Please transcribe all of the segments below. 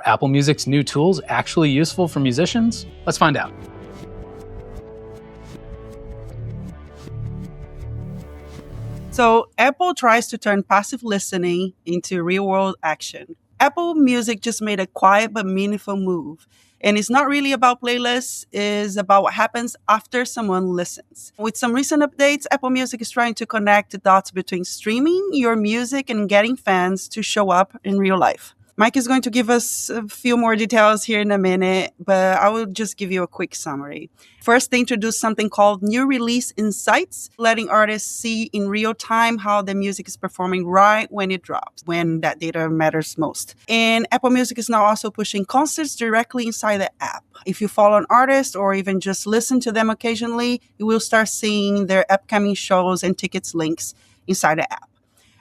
Apple Music's new tools actually useful for musicians? Let's find out. So Apple tries to turn passive listening into real-world action. Apple Music just made a quiet but meaningful move. And it's not really about playlists, it's about what happens after someone listens. With some recent updates, Apple Music is trying to connect the dots between streaming your music and getting fans to show up in real life. Mike is going to give us a few more details here in a minute, but I will just give you a quick summary. First, they introduced something called New Release Insights, letting artists see in real time how the music is performing right when it drops, when that data matters most. And Apple Music is now also pushing concerts directly inside the app. If you follow an artist or even just listen to them occasionally, you will start seeing their upcoming shows and tickets links inside the app.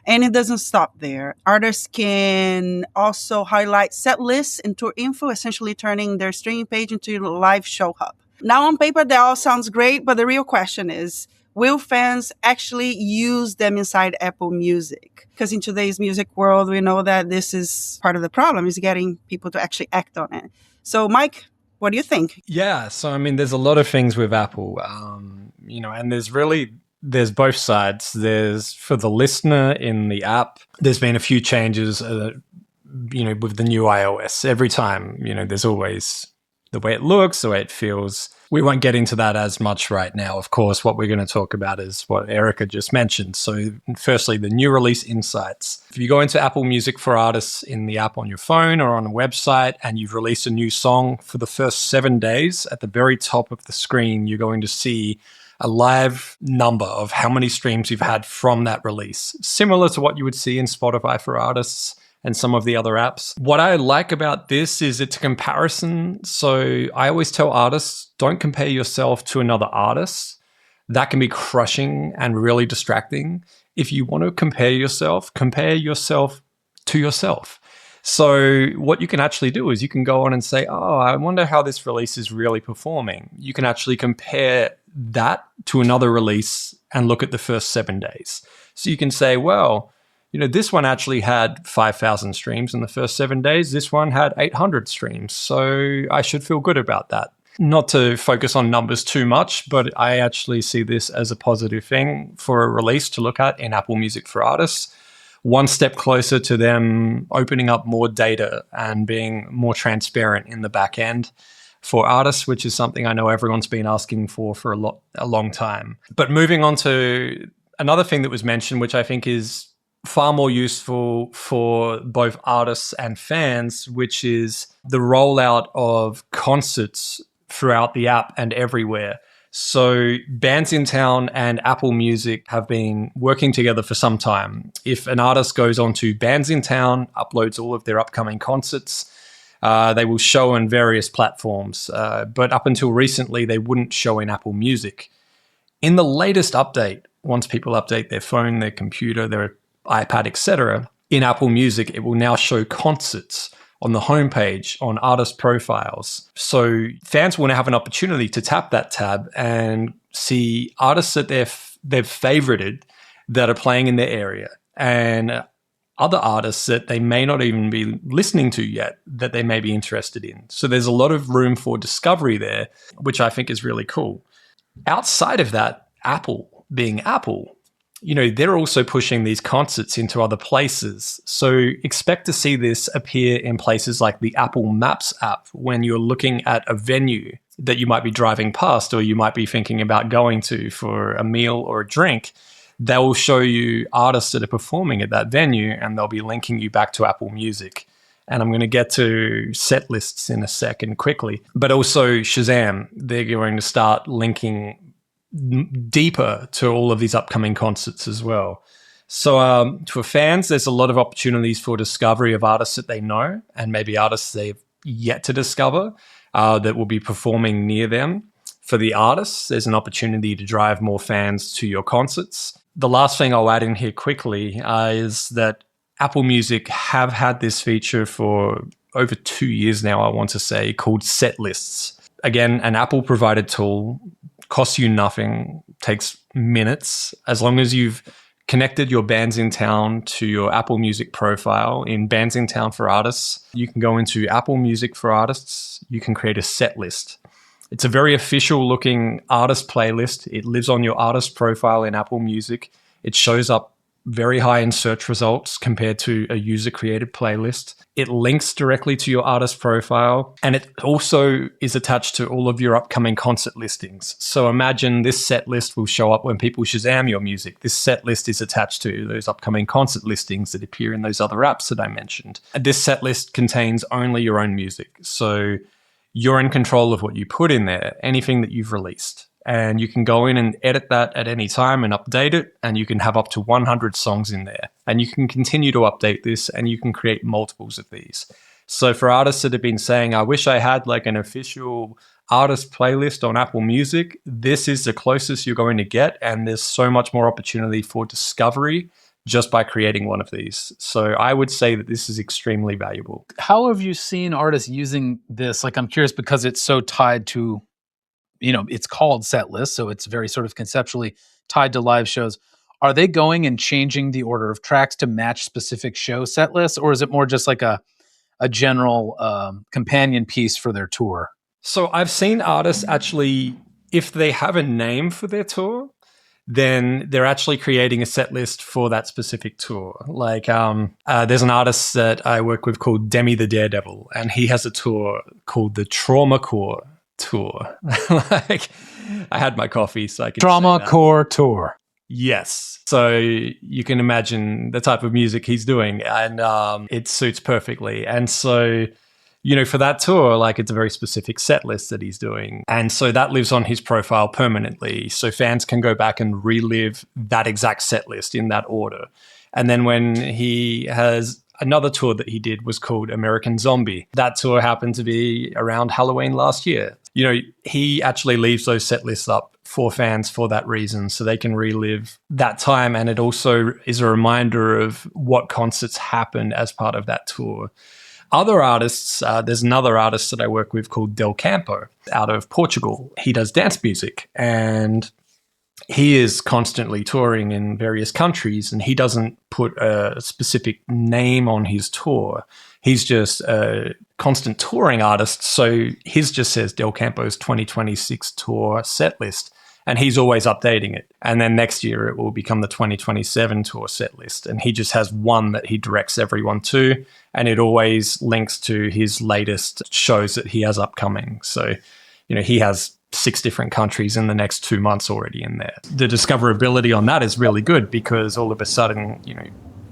And it doesn't stop there. Artists can also highlight set lists and tour info, essentially turning their streaming page into a live show hub. Now, on paper, that all sounds great, but the real question is, will fans actually use them inside Apple Music? Because in today's music world, we know that this is part of the problem, is getting people to actually act on it. So, Mike, what do you think? Yeah, so I mean, there's a lot of things with Apple, and there's both sides. There's for the listener in the app, there's been a few changes, with the new iOS. Every time, there's always the way it looks, the way it feels. We won't get into that as much right now. Of course, what we're going to talk about is what Erica just mentioned. So firstly, the new release insights. If you go into Apple Music for Artists in the app on your phone or on a website and you've released a new song, for the first 7 days, at the very top of the screen, you're going to see a live number of how many streams you've had from that release, similar to what you would see in Spotify for Artists and some of the other apps. What I like about this is it's a comparison. So I always tell artists, don't compare yourself to another artist. That can be crushing and really distracting. If you want to compare yourself to yourself. So what you can actually do is you can go on and say, oh, I wonder how this release is really performing. You can actually compare that to another release and look at the first 7 days. So you can say, well, this one actually had 5,000 streams in the first 7 days. This one had 800 streams. So I should feel good about that. Not to focus on numbers too much, but I actually see this as a positive thing for a release to look at in Apple Music for Artists. One step closer to them opening up more data and being more transparent in the back end for artists, which is something I know everyone's been asking for a long time. But moving on to another thing that was mentioned, which I think is far more useful for both artists and fans, which is the rollout of concerts throughout the app and everywhere. So Bandsintown and Apple Music have been working together for some time. If an artist goes onto Bandsintown, uploads all of their upcoming concerts, they will show on various platforms. But up until recently, they wouldn't show in Apple Music. In the latest update, once people update their phone, their computer, their iPad, etc., in Apple Music, it will now show concerts on the homepage, on artist profiles. So fans will now have an opportunity to tap that tab and see artists that they've favorited that are playing in their area, and other artists that they may not even be listening to yet that they may be interested in. So there's a lot of room for discovery there, which I think is really cool. Outside of that, Apple being Apple, they're also pushing these concerts into other places. So expect to see this appear in places like the Apple Maps app when you're looking at a venue that you might be driving past or you might be thinking about going to for a meal or a drink. They will show you artists that are performing at that venue and they'll be linking you back to Apple Music. And I'm going to get to set lists in a second quickly. But also Shazam, they're going to start linking deeper to all of these upcoming concerts as well. So for fans, there's a lot of opportunities for discovery of artists that they know and maybe artists they've yet to discover that will be performing near them. For the artists, there's an opportunity to drive more fans to your concerts. The last thing I'll add in here quickly is that Apple Music have had this feature for over 2 years now, I want to say, called set lists. Again, an Apple provided tool, costs you nothing, takes minutes. As long as you've connected your Bandsintown to your Apple Music profile in Bandsintown for Artists, you can go into Apple Music for Artists. You can create a set list. It's a very official looking artist playlist. It lives on your artist profile in Apple Music. It shows up very high in search results compared to a user-created playlist. It links directly to your artist profile, and it also is attached to all of your upcoming concert listings. So imagine this set list will show up when people Shazam your music. This set list is attached to those upcoming concert listings that appear in those other apps that I mentioned. And this set list contains only your own music. So you're in control of what you put in there, anything that you've released. And you can go in and edit that at any time and update it. And you can have up to 100 songs in there. And you can continue to update this, and you can create multiples of these. So for artists that have been saying, I wish I had like an official artist playlist on Apple Music, this is the closest you're going to get. And there's so much more opportunity for discovery just by creating one of these. So I would say that this is extremely valuable. How have you seen artists using this? Like, I'm curious because it's so tied to, it's called set list, so it's very sort of conceptually tied to live shows. Are they going and changing the order of tracks to match specific show set lists, or is it more just like a general companion piece for their tour? So I've seen artists actually, if they have a name for their tour, then they're actually creating a set list for that specific tour. Like there's an artist that I work with called Demi the Daredevil, and he has a tour called the Trauma Core Tour. Like, I had my coffee, so I could Trauma Core Tour. Yes. So you can imagine the type of music he's doing, and it suits perfectly. And so, for that tour, like, it's a very specific set list that he's doing. And so that lives on his profile permanently. So fans can go back and relive that exact set list in that order. And then when he has another tour that he did was called American Zombie. That tour happened to be around Halloween last year. He actually leaves those set lists up for fans for that reason, so they can relive that time. And it also is a reminder of what concerts happened as part of that tour. Other artists, there's another artist that I work with called Del Campo out of Portugal. He does dance music, and he is constantly touring in various countries, and he doesn't put a specific name on his tour. He's just a constant touring artist. So his just says Del Campo's 2026 tour set list, and he's always updating it. And then next year it will become the 2027 tour set list. And he just has one that he directs everyone to, and it always links to his latest shows that he has upcoming. So, he has 6 different countries in the next 2 months already in there. The discoverability on that is really good because all of a sudden,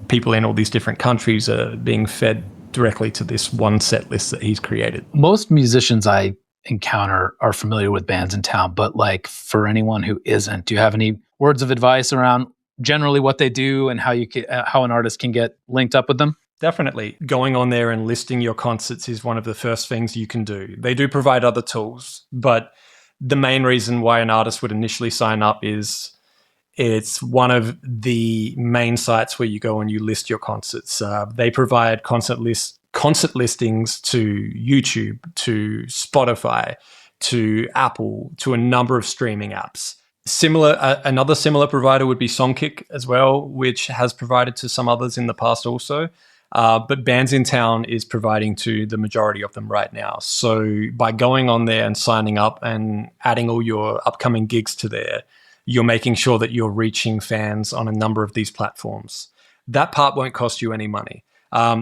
people in all these different countries are being fed directly to this one set list that he's created. Most musicians I encounter are familiar with Bandsintown, but like, for anyone who isn't, do you have any words of advice around generally what they do and how an artist can get linked up with them? Definitely. Going on there and listing your concerts is one of the first things you can do. They do provide other tools, but the main reason why an artist would initially sign up is it's one of the main sites where you go and you list your concerts. They provide concert listings to YouTube, to Spotify, to Apple, to a number of streaming apps. Another similar provider would be Songkick as well, which has provided to some others in the past also. But Bandsintown is providing to the majority of them right now. So by going on there and signing up and adding all your upcoming gigs to there, you're making sure that you're reaching fans on a number of these platforms. That part won't cost you any money.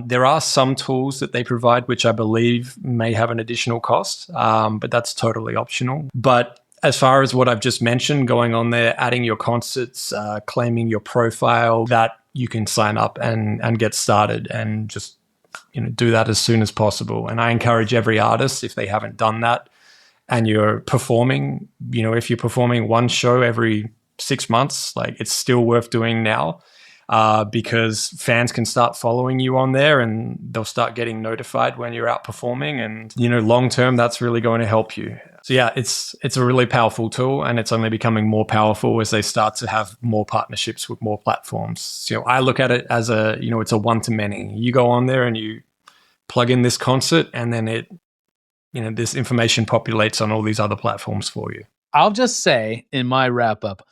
There are some tools that they provide, which I believe may have an additional cost, but that's totally optional. But as far as what I've just mentioned, going on there, adding your concerts, claiming your profile, that you can sign up and get started and just do that as soon as possible. And I encourage every artist, if they haven't done that and you're performing, if you're performing one show every 6 months, like, it's still worth doing now. Because fans can start following you on there and they'll start getting notified when you're out performing. And, long term, that's really going to help you. So yeah, it's a really powerful tool, and it's only becoming more powerful as they start to have more partnerships with more platforms. So I look at it as it's a one-to-many. You go on there and you plug in this concert, and then this information populates on all these other platforms for you. I'll just say in my wrap up,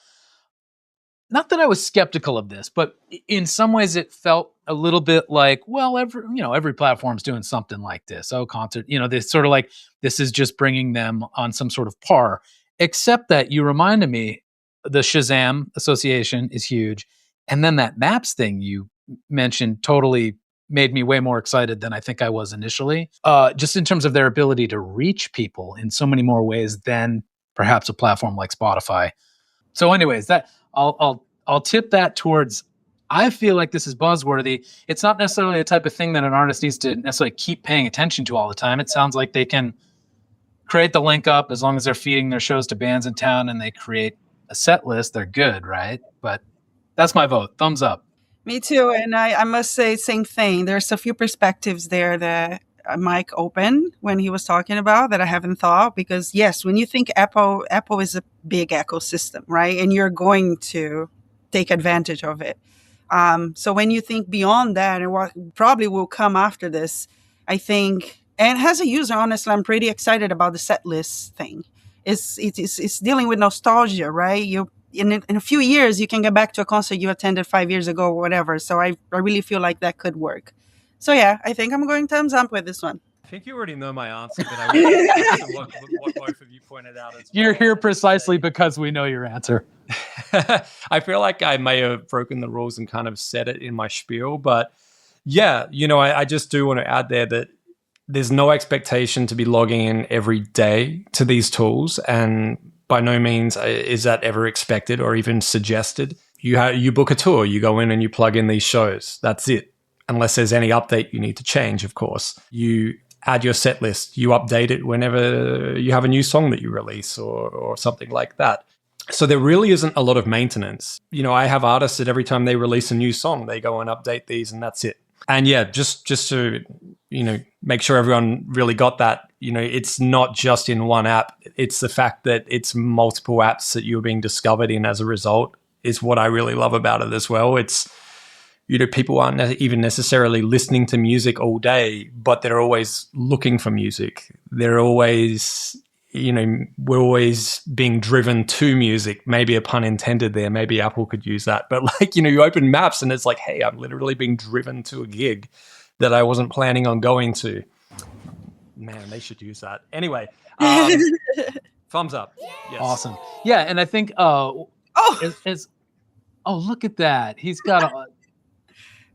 not that I was skeptical of this, but in some ways it felt a little bit like, well, every platform's doing something like this. Oh, concert, this sort of like, this is just bringing them on some sort of par, except that you reminded me the Shazam association is huge. And then that Maps thing you mentioned totally made me way more excited than I think I was initially. Just in terms of their ability to reach people in so many more ways than perhaps a platform like Spotify. So anyways, that I'll tip that towards, I feel like this is buzzworthy. It's not necessarily a type of thing that an artist needs to necessarily keep paying attention to all the time. It sounds like they can create the link up as long as they're feeding their shows to Bandsintown and they create a set list. They're good, right? But that's my vote. Thumbs up. Me too. And I must say, same thing. There's a few perspectives there that Mike opened when he was talking about that I haven't thought. Because yes, when you think Apple is a big ecosystem, right? And you're going to take advantage of it. So when you think beyond that and what probably will come after this, I think, and as a user, honestly, I'm pretty excited about the set list thing. It's dealing with nostalgia, right? In a few years, you can get back to a concert you attended 5 years ago or whatever. So I really feel like that could work. So yeah, I think I'm going thumbs up with this one. I think you already know my answer, but I will answer what both of you pointed out as well. You're here precisely because we know your answer. I feel like I may have broken the rules and kind of said it in my spiel, but yeah, I just do want to add there that there's no expectation to be logging in every day to these tools, and by no means is that ever expected or even suggested. You book a tour, you go in and you plug in these shows. That's it. Unless there's any update you need to change, of course. You add your set list, you update it whenever you have a new song that you release or something like that. So there really isn't a lot of maintenance. I have artists that every time they release a new song, they go and update these and that's it. And yeah, just to, make sure everyone really got that, it's not just in one app. It's the fact that it's multiple apps that you're being discovered in as a result is what I really love about it as well. It's, people aren't even necessarily listening to music all day, but they're always looking for music. They're always, we're always being driven to music. Maybe a pun intended there. Maybe Apple could use that. But you open Maps and it's like, hey, I'm literally being driven to a gig that I wasn't planning on going to. Man, they should use that. Anyway, thumbs up. Yes. Awesome. Yeah, and I think, look at that. He's got a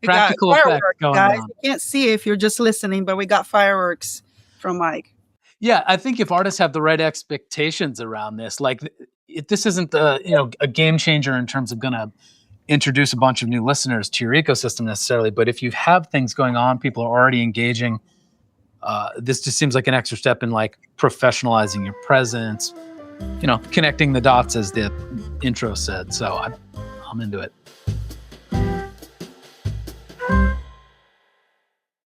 practical effect going guys. on. You can't see it if you're just listening, but we got fireworks from Mike. Yeah, I think if artists have the right expectations around this, this isn't a game changer in terms of going to introduce a bunch of new listeners to your ecosystem necessarily, but if you have things going on, people are already engaging, this just seems like an extra step in professionalizing your presence, connecting the dots as the intro said. So I'm into it.